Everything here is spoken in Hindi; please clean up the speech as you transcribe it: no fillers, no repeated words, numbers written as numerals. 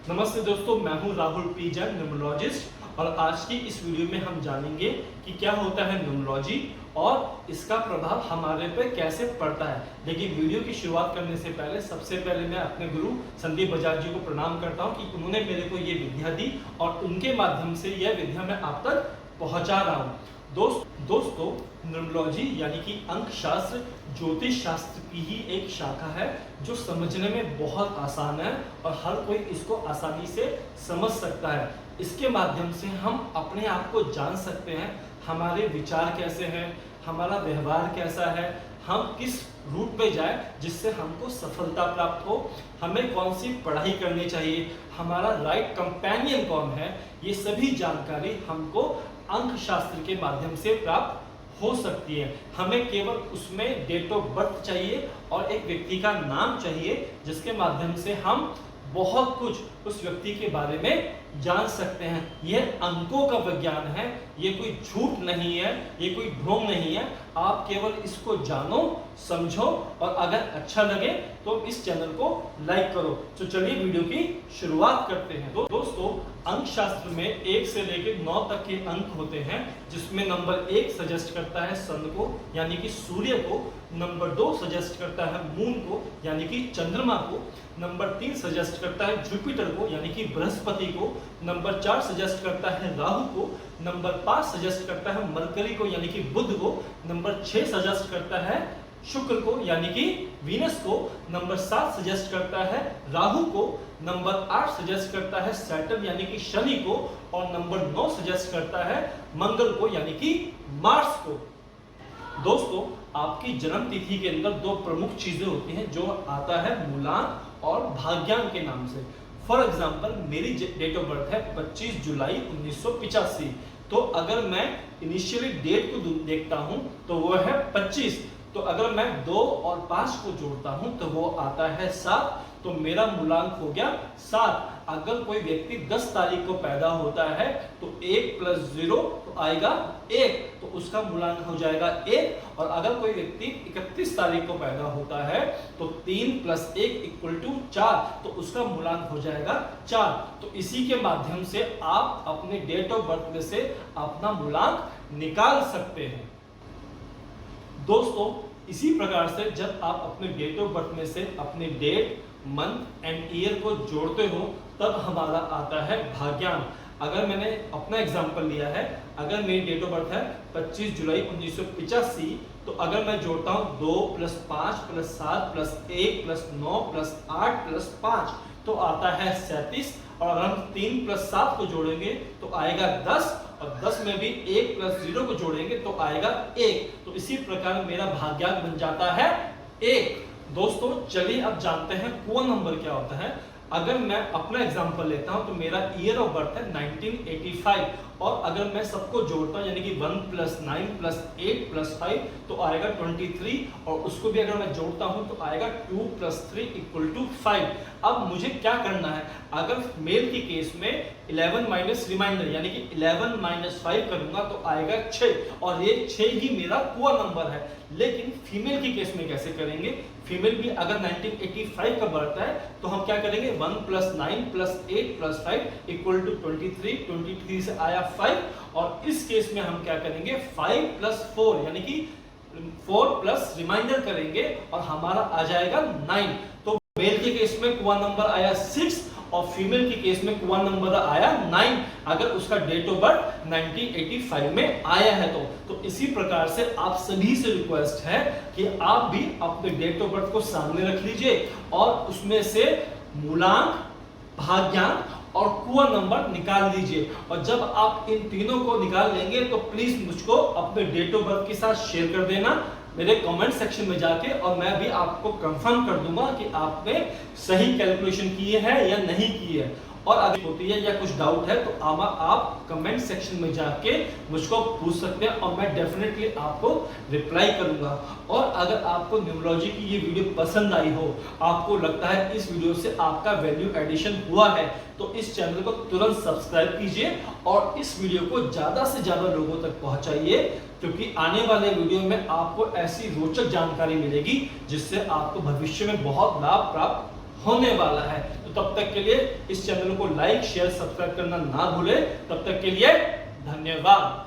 नमस्ते दोस्तों, मैं हूं राहुल पी जैन, न्यूमरोलॉजिस्ट। और आज की इस वीडियो में हम जानेंगे कि क्या होता है न्यूमरोलॉजी और इसका प्रभाव हमारे पे कैसे पड़ता है। लेकिन वीडियो की शुरुआत करने से पहले सबसे पहले मैं अपने गुरु संदीप बजाज जी को प्रणाम करता हूं कि उन्होंने मेरे को ये विद्या दी और उनके माध्यम से यह विद्या मैं आप तक पहुंचा रहा हूं। दोस्तों, न्यूमरोलॉजी यानी कि अंक शास्त्र ज्योतिष शास्त्र की ही एक शाखा है जो समझने में बहुत आसान है और हर कोई इसको आसानी से समझ सकता है। इसके माध्यम से हम अपने आप को जान सकते हैं, हमारे विचार कैसे हैं, हमारा व्यवहार कैसा है, हम किस रूट पे जाए जिससे हमको सफलता प्राप्त हो, हमें कौन सी पढ़ाई करनी चाहिए, हमारा राइट कंपेनियन कौन है, ये सभी जानकारी हमको अंक शास्त्र के माध्यम से प्राप्त हो सकती है। हमें केवल उसमें डेट ऑफ बर्थ चाहिए और एक व्यक्ति का नाम चाहिए जिसके माध्यम से हम बहुत कुछ उस व्यक्ति के बारे में जान सकते हैं। यह अंकों का विज्ञान है, ये कोई झूठ नहीं है, ये कोई भ्रम नहीं है। आप केवल इसको जानो, समझो और अगर अच्छा लगे तो इस चैनल को लाइक करो। तो चलिए वीडियो की शुरुआत करते हैं। दोस्तों, अंक शास्त्र में 1 से लेकर 9 तक के अंक होते हैं, जिसमें नंबर 1 सजेस्ट करता है सन को यानी कि सूर्य को, नंबर 2 सजेस्ट करता है मून को यानी कि चंद्रमा को, नंबर 3 सजेस्ट करता है जुपिटर को यानी कि बृहस्पति को, नंबर 4 सजेस्ट करता है राहु को, नंबर 5 सजेस्ट करता है मरकरी को यानी कि बुध को, नंबर 6 सजेस्ट करता है शुक्र को यानी कि वीनस को, नंबर 7 सजेस्ट करता है राहु को, नंबर 8 सजेस्ट करता है सैटर्न यानी कि शनि को और नंबर 9 सजेस्ट करता है मंगल को यानी कि मार्स को। दोस्तों, आपकी जन्म तिथि के अंदर 2 प्रमुख चीजें होती हैं जो आता है मूलांक और भाग्यांक के नाम से। फॉर एग्जाम्पल, मेरी डेट ऑफ बर्थ है 25 जुलाई 1985। तो अगर मैं इनिशियली डेट को देखता हूं तो वो है 25। तो अगर मैं 2 और 5 को जोड़ता हूं तो वो आता है 7। तो मेरा मूलांक हो गया 7। अगर कोई व्यक्ति 10 तारीख को पैदा होता है तो 1 + 0 तो आएगा 1, तो उसका मूलांक हो जाएगा 1। और अगर कोई व्यक्ति 31 तारीख को पैदा होता है तो 3 + 1 = 4, तो उसका मूलांक हो जाएगा 4। तो इसी के माध्यम से आप अपने डेट ऑफ बर्थ में से अपना मूलांक निकाल सकते हैं। दोस्तों, इसी प्रकार से जब आप अपने डेट ऑफ बर्थ में से अपने डेट, मंथ एंड ईयर को जोड़ते हो तब हमारा आता है भाग्यांक। अगर मैंने अपना एग्जांपल लिया है, अगर मेरी डेट ऑफ बर्थ है 25 जुलाई 1985, तो अगर मैं जोड़ता हूं 2 + 5 + 7 + 1 + 9 + 8 + 5 तो आता है 37। और अगर हम 3 + 7 को जोड़ेंगे तो आएगा 10 और 10 में भी 1 + 0 को जोड़ेंगे तो आएगा 1। तो इसी प्रकार मेरा भाग्यांक बन जाता है 1। दोस्तों, चलिए अब जानते हैं कुआ नंबर क्या होता है। अगर मैं अपना एग्जांपल लेता हूं तो मेरा ईयर ऑफ बर्थ है 1985 और अगर मैं सबको जोड़ता हूं यानी कि 1 + 9 + 8 + 5 तो आएगा 23। और उसको भी अगर मैं जोड़ता हूं तो आएगा 2 + 3 = 5। अब मुझे क्या करना है, अगर मेल के केस में 11 माइनस रिमाइंडर यानी कि 11 - 5 करूंगा तो आएगा 6 और ये 6 ही मेरा कुआ नंबर है। लेकिन फीमेल के केस में कैसे करेंगे, फीमेल भी अगर 1985 का बर्थ है तो हम क्या करेंगे, 1 + 9 + 8 + 5 = 23। 23 से आया 5 और इस केस में हम क्या करेंगे, 5 + 4 यानी कि 4 प्लस रिमाइंडर करेंगे और हमारा आ जाएगा 9। तो मेल के केस में कुआ नंबर आया 6 और फीमेल के केस में कुआ नंबर आया 9 अगर उसका डेट ऑफ बर्थ 1985 में आया है तो इसी प्रकार से आप सभी से रिक्वेस्ट है कि आप भी अपने डेट ऑफ बर्थ को सामने रख लीजिए और उसमें से मूलांक, भाग्यांक और कुआ नंबर निकाल लीजिए। और जब आप इन तीनों को निकाल लेंगे तो प्लीज मुझको अपने डेट ऑफ बर्थ के साथ शेयर कर देना मेरे कमेंट सेक्शन में जाके, और मैं भी आपको कंफर्म कर दूंगा कि आपने सही कैलकुलेशन किए है या नहीं किए है। और अगर होती है या कुछ डाउट है तो आप कमेंट सेक्शन में जाके मुझको पूछ सकते हैं और मैं डेफिनेटली आपको रिप्लाई करूंगा। और अगर आपको न्यूमरोलॉजी की ये वीडियो पसंद आई हो, आपको लगता है इस वीडियो से आपका वैल्यू एडिशन हुआ है, तो इस चैनल को तुरंत सब्सक्राइब कीजिए और इस वीडियो को ज्यादा से ज्यादा लोगों तक पहुंचाइए, क्योंकि आने वाले वीडियो में आपको ऐसी रोचक जानकारी मिलेगी जिससे आपको भविष्य में बहुत लाभ प्राप्त होने वाला है। तो तब तक के लिए इस चैनल को लाइक शेयर सब्सक्राइब करना ना भूले। तब तक के लिए धन्यवाद।